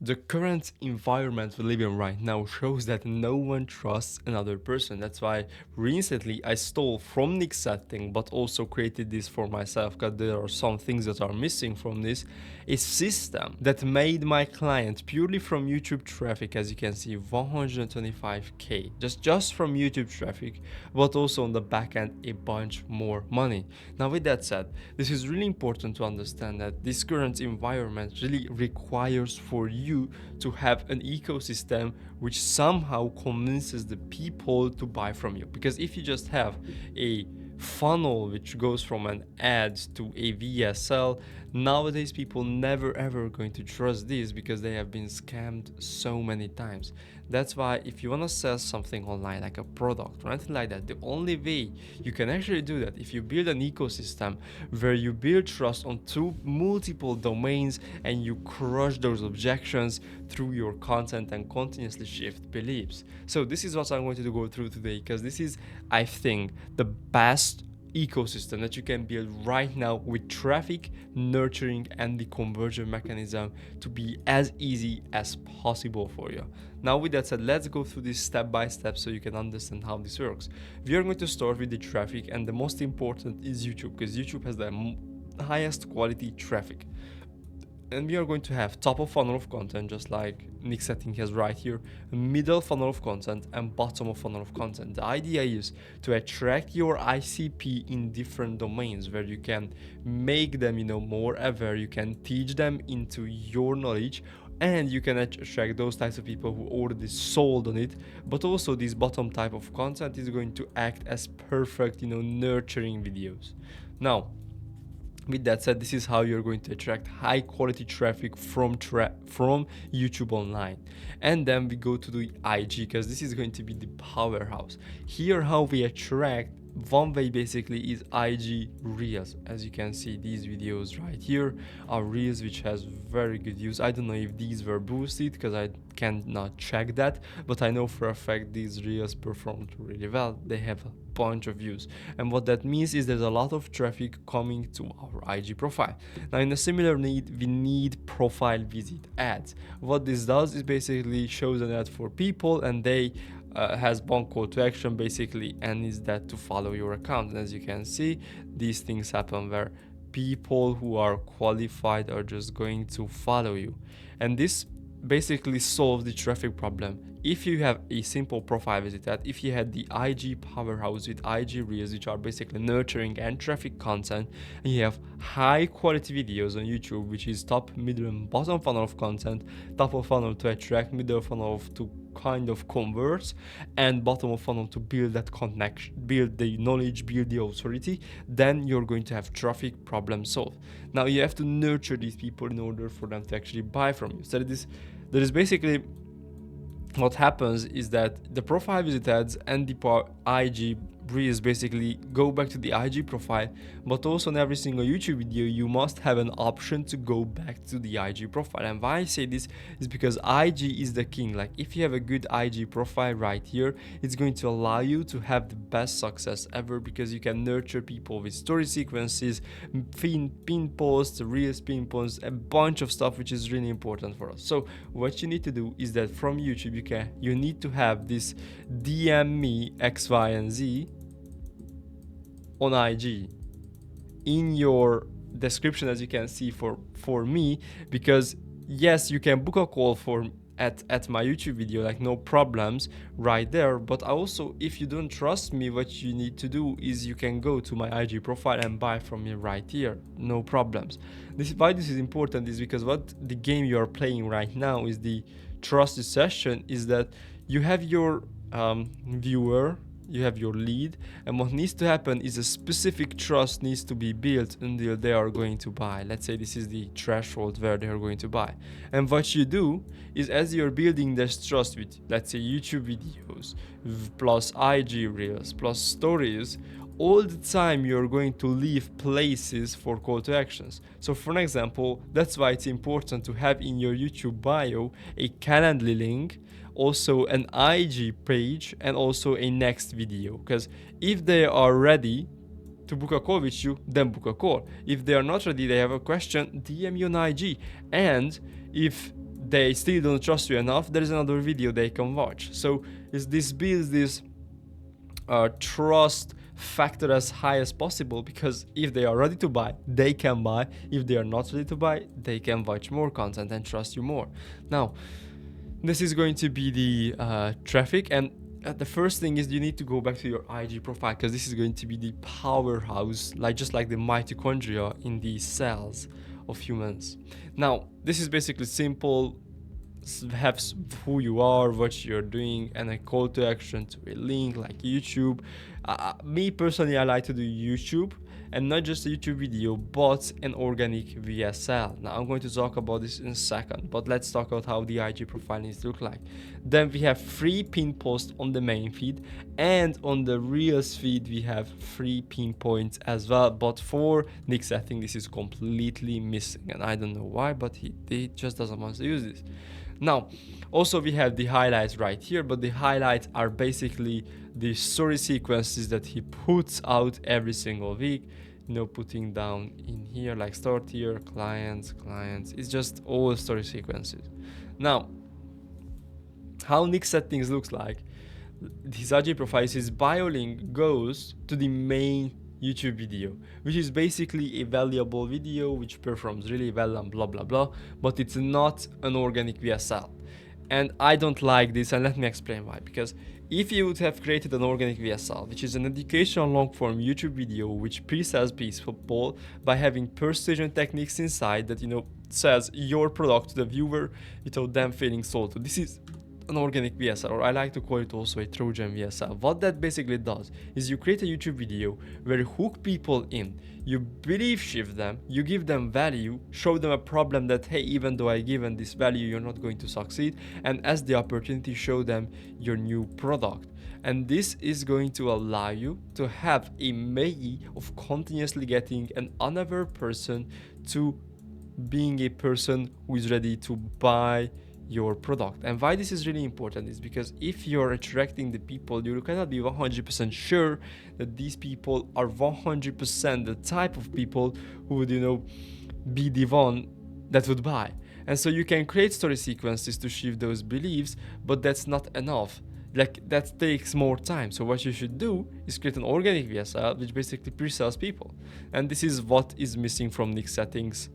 The current environment we live in right now shows that no one trusts another person. That's why recently I stole from Nikk Setting, but also created this for myself because there are some things that are missing from this. A system that made my client purely from YouTube traffic, as you can see, 125k just from YouTube traffic, but also on the back end a bunch more money. Now, with that said, this is really important to understand that this current environment really requires for you to have an ecosystem which somehow convinces the people to buy from you. Because if you just have a funnel which goes from an ad to a VSL, nowadays people never ever going to trust this because they have been scammed so many times. That's why if you want to sell something online like a product or anything like that, the only way you can actually do that if you build an ecosystem where you build trust on two multiple domains and you crush those objections through your content and continuously shift beliefs. So this is what I'm going to go through today, because this is, I think, the best ecosystem that you can build right now with traffic, nurturing, and the conversion mechanism to be as easy as possible for you. Now, with that said, let's go through this step by step so you can understand how this works. We are going to start with the traffic, and the most important is YouTube, because YouTube has the highest quality traffic. And we are going to have top of funnel of content, just like Nikk Setting has right here, middle funnel of content, and bottom of funnel of content. The idea is to attract your ICP in different domains where you can make them, more aware, you can teach them into your knowledge, and you can attract those types of people who already sold on it. But also this bottom type of content is going to act as perfect, nurturing videos. Now, with that said, this is how you're going to attract high quality traffic from YouTube online. And then we go to the IG, because this is going to be the powerhouse. Here, how we attract, one way basically is IG Reels. As you can see, these videos right here are Reels which has very good views. I don't know if these were boosted because I cannot check that, but I know for a fact these Reels performed really well. They have a bunch of views, and what that means is there's a lot of traffic coming to our IG profile. Now, in a similar need, we need profile visit ads. What this does is basically shows an ad for people, and they has one call to action basically, and is that to follow your account. And as you can see, these things happen where people who are qualified are just going to follow you, and this basically solves the traffic problem. If you have a simple profile visit ad, if you had the IG powerhouse with IG Reels, which are basically nurturing and traffic content, and you have high quality videos on YouTube, which is top, middle, and bottom funnel of content, top of funnel to attract, middle funnel to kind of convert, and bottom of funnel to build that connection, build the knowledge, build the authority, then you're going to have traffic problem solved. Now, you have to nurture these people in order for them to actually buy from you. So that is basically what happens is that the profile visit ads and the IG Reels basically go back to the IG profile, but also in every single YouTube video you must have an option to go back to the IG profile. And why I say this is because IG is the king. Like, if you have a good IG profile right here, it's going to allow you to have the best success ever, because you can nurture people with story sequences, pin posts, Reels pin posts, a bunch of stuff which is really important for us. So what you need to do is that from YouTube you need to have this DM me X, Y, and Z on IG in your description, as you can see for me, because yes, you can book a call for at my YouTube video, like no problems right there. But also, if you don't trust me, what you need to do is you can go to my IG profile and buy from me right here, no problems. Why this is important is because what the game you are playing right now is the trusted session, is that you have your viewer, you have your lead, and what needs to happen is a specific trust needs to be built until they are going to buy. Let's say this is the threshold where they are going to buy. And what you do is, as you're building this trust with, let's say, YouTube videos plus IG Reels plus stories, all the time you're going to leave places for call to actions. So for an example, that's why it's important to have in your YouTube bio a Calendly link, also an IG page, and also a next video. Because if they are ready to book a call with you, then book a call. If they are not ready, they have a question, DM you on IG. And if they still don't trust you enough, there is another video they can watch. So this builds this trust factor as high as possible, because if they are ready to buy, they can buy. If they are not ready to buy, they can watch more content and trust you more. Now, this is going to be the traffic, and the first thing is you need to go back to your IG profile, because this is going to be the powerhouse, just like the mitochondria in the cells of humans. Now, this is basically simple. Have who you are, what you're doing, and a call to action to a link like YouTube. Me personally, I like to do YouTube, and not just a YouTube video, but an organic VSL. Now I'm going to talk about this in a second, but let's talk about how the IG profile needs to look like. Then we have free pin posts on the main feed, and on the Reels feed we have free pin points as well. But for Nikk Setting, this is completely missing, and I don't know why, but he just doesn't want to use this. Now, also we have the highlights right here, but the highlights are basically the story sequences that he puts out every single week. Putting down in here like start here, clients, it's just all story sequences. Now, how Nikk Settings looks like, his IG profile, his bio link goes to the main YouTube video, which is basically a valuable video which performs really well and blah blah blah, but it's not an organic VSL. And I don't like this, and let me explain why. Because if you would have created an organic VSL, which is an educational long form YouTube video which pre-sells people by having persuasion techniques inside that says your product to the viewer without them feeling sold to, this is an organic VSL, or I like to call it also a Trojan VSL. What that basically does is you create a YouTube video where you hook people in, you believe shift them, you give them value, show them a problem that, hey, even though I given this value, you're not going to succeed, and as the opportunity, show them your new product. And this is going to allow you to have a way of continuously getting an unaware person to being a person who is ready to buy your product. And why this is really important is because if you're attracting the people, you cannot be 100% sure that these people are 100% the type of people who would be the one that would buy. And so you can create story sequences to shift those beliefs, but that's not enough. That takes more time. So what you should do is create an organic VSL which basically pre-sells people, and this is what is missing from Nikk Settings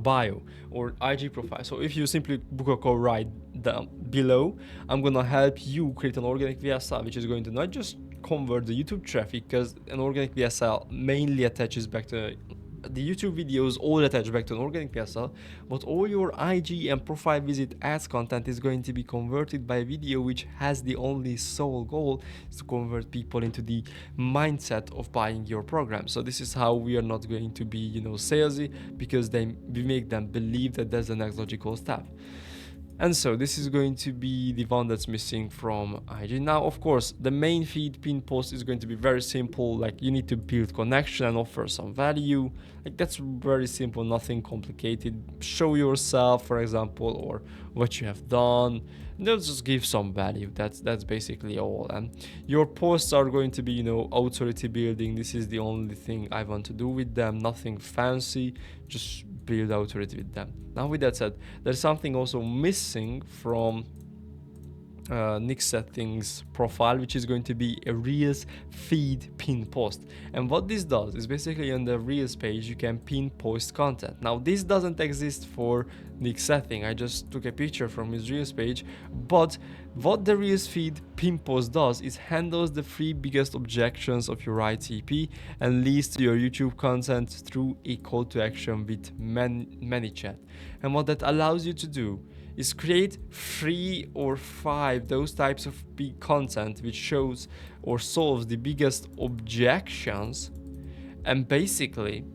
bio or IG profile. So if you simply book a call right down below, I'm gonna help you create an organic VSL which is going to not just convert the YouTube traffic, because an organic VSL mainly attaches back to the YouTube videos, all attach back to an organic VSL, but all your IG and profile visit ads content is going to be converted by a video which has the only sole goal is to convert people into the mindset of buying your program. So this is how we are not going to be salesy, because we make them believe that that's the next logical step. And so this is going to be the one that's missing from IG. Now, of course, the main feed pin post is going to be very simple. You need to build connection and offer some value. That's very simple, nothing complicated. Show yourself, for example, or what you have done. Just give some value. That's basically all. And your posts are going to be, authority building. This is the only thing I want to do with them. Nothing fancy. Just build authority with them. Now, with that said, there's something also missing from Nikk Settings profile, which is going to be a Reels feed pin post. And what this does is basically on the Reels page you can pin post content. Now this doesn't exist for Nikk Setting. I just took a picture from his Reels page, but what the Reels feed pin post does is handles the three biggest objections of your ITP and leads to your YouTube content through a call to action with ManyChat. And what that allows you to do is create 3 or 5 those types of big content which shows or solves the biggest objections, and basically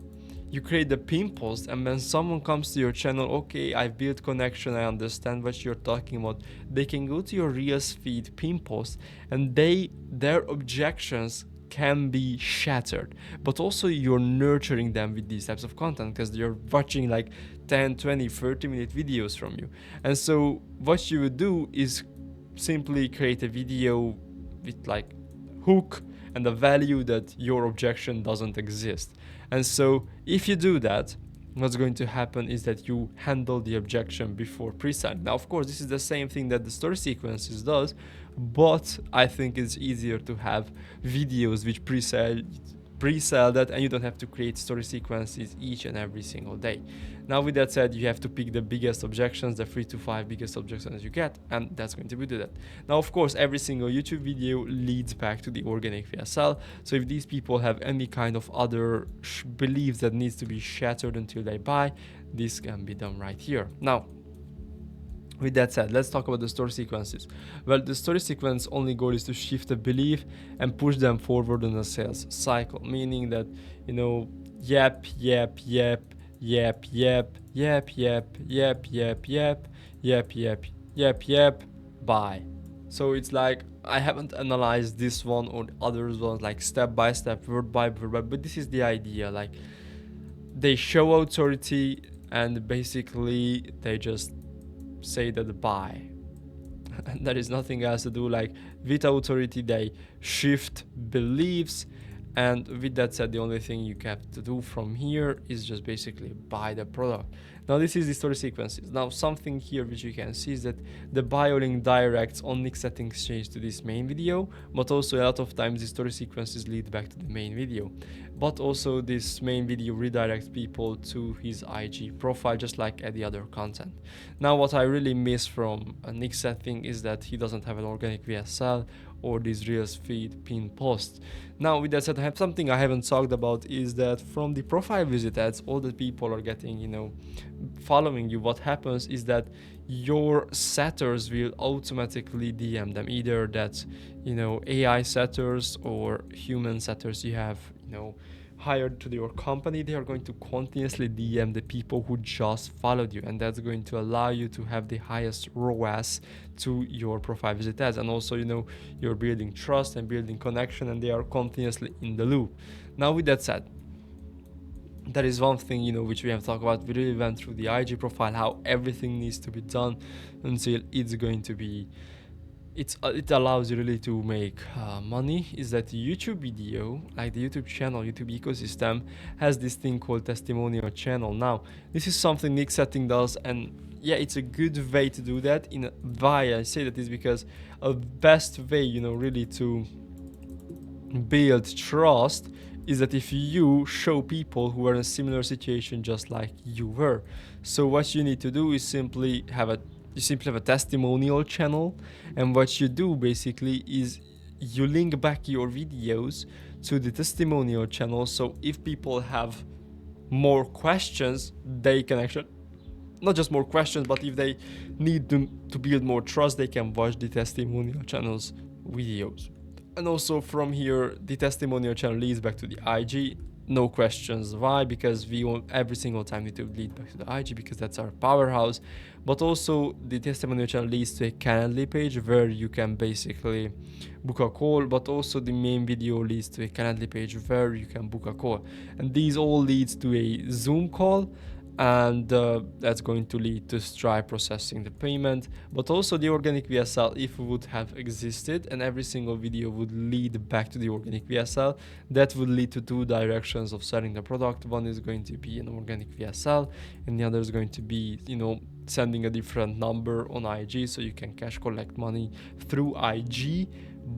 you create the pin post, and when someone comes to your channel, okay, I've built connection, I understand what you're talking about, they can go to your Reels feed pin post and their objections can be shattered. But also you're nurturing them with these types of content because they're watching 10, 20, 30-minute videos from you. And so what you would do is simply create a video with hook and the value that your objection doesn't exist. And so if you do that, what's going to happen is that you handle the objection before pre-selling. Now, of course, this is the same thing that the story sequences does, but I think it's easier to have videos which pre-sell that, and you don't have to create story sequences each and every single day. Now, with that said, you have to pick the biggest objections, the 3 to 5 biggest objections you get, and that's going to be that. Now, of course, every single YouTube video leads back to the organic VSL. So if these people have any kind of other beliefs that needs to be shattered until they buy, this can be done right here. Now, with that said, let's talk about the story sequences. Well, the story sequence only goal is to shift a belief and push them forward in a sales cycle, meaning that, you know, yep, yep, yep, yep, yep, yep, yep, yep, yep, yep, yep, yep, yep, yep, buy. So it's like, I haven't analyzed this one or the others ones like step by step, word by word, but this is the idea. Like, they show authority and basically they just say that buy. And there is nothing else to do. Like, with authority they shift beliefs, and with that said, the only thing you have to do from here is just basically buy the product. Now, this is the story sequences. Now, something here which you can see is that the bio link directs on Nikk Settings change to this main video, but also a lot of times the story sequences lead back to the main video. But also this main video redirects people to his IG profile, just like any other content. Now, what I really miss from Nikk Setting is that he doesn't have an organic VSL or this Reels feed pin post. Now, with that said, I have something I haven't talked about is that from the profile visit ads, all the people are getting, you know, following you. What happens is that your setters will automatically DM them, either that's, you know, AI setters or human setters you have, you know, hired to your company. They are going to continuously DM the people who just followed you, and that's going to allow you to have the highest ROAS to your profile visit ads. And also, you know, you're building trust and building connection, and they are continuously in the loop. Now, with that said, that is one thing, you know, which we have talked about. We really went through the IG profile, how everything needs to be done until it's going to be, it allows you really to make money. Is that the YouTube video, like the YouTube channel, YouTube ecosystem, has this thing called testimonial channel. Now, this is something Nikk Setting does, and yeah, it's a good way to do that. In why I say that is because a best way, you know, really to build trust is that if you show people who are in a similar situation just like you were. So what you need to do is simply have a testimonial channel, and what you do basically is you link back your videos to the testimonial channel. So if people have more questions, they can actually, not just more questions, but if they need to build more trust, they can watch the testimonial channel's videos. And also from here, the testimonial channel leads back to the IG. No questions why, because we want every single time need to lead back to the IG because that's our powerhouse. But also the testimonial channel leads to a Calendly page where you can basically book a call, but also the main video leads to a Calendly page where you can book a call. And these all leads to a Zoom call, and that's going to lead to Stripe processing the payment. But also the organic VSL, if it would have existed and every single video would lead back to the organic VSL, that would lead to two directions of selling the product. One is going to be an organic VSL, and the other is going to be, you know, sending a different number on IG so you can cash collect money through IG,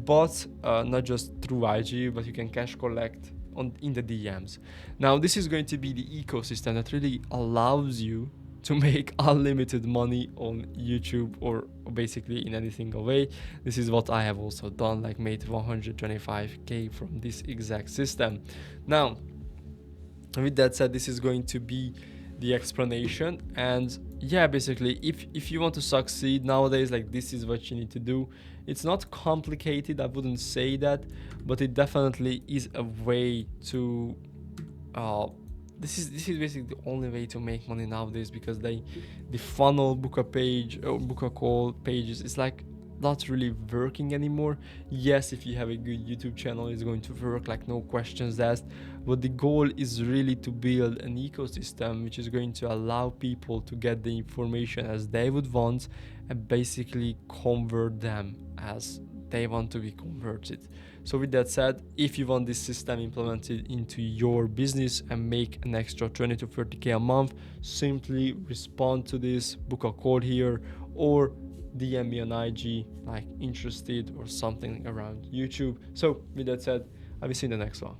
but not just through IG, but you can cash collect in the DMs. Now, this is going to be the ecosystem that really allows you to make unlimited money on YouTube, or basically in any single way. This is what I have also done, like made 125k from this exact system. Now, with that said, this is going to be the explanation. And yeah, basically, if you want to succeed nowadays, like, this is what you need to do. It's not complicated, I wouldn't say that, but it definitely is a way to this is basically the only way to make money nowadays, because the funnel, book a page or book a call pages, it's like not really working anymore. Yes, if you have a good YouTube channel, it's going to work, like no questions asked, but the goal is really to build an ecosystem which is going to allow people to get the information as they would want and basically convert them as they want to be converted. So with that said, if you want this system implemented into your business and make an extra 20 to 30k a month, simply respond to this, book a call here, or DM me on IG like interested or something around YouTube. So with that said, I will see you in the next one.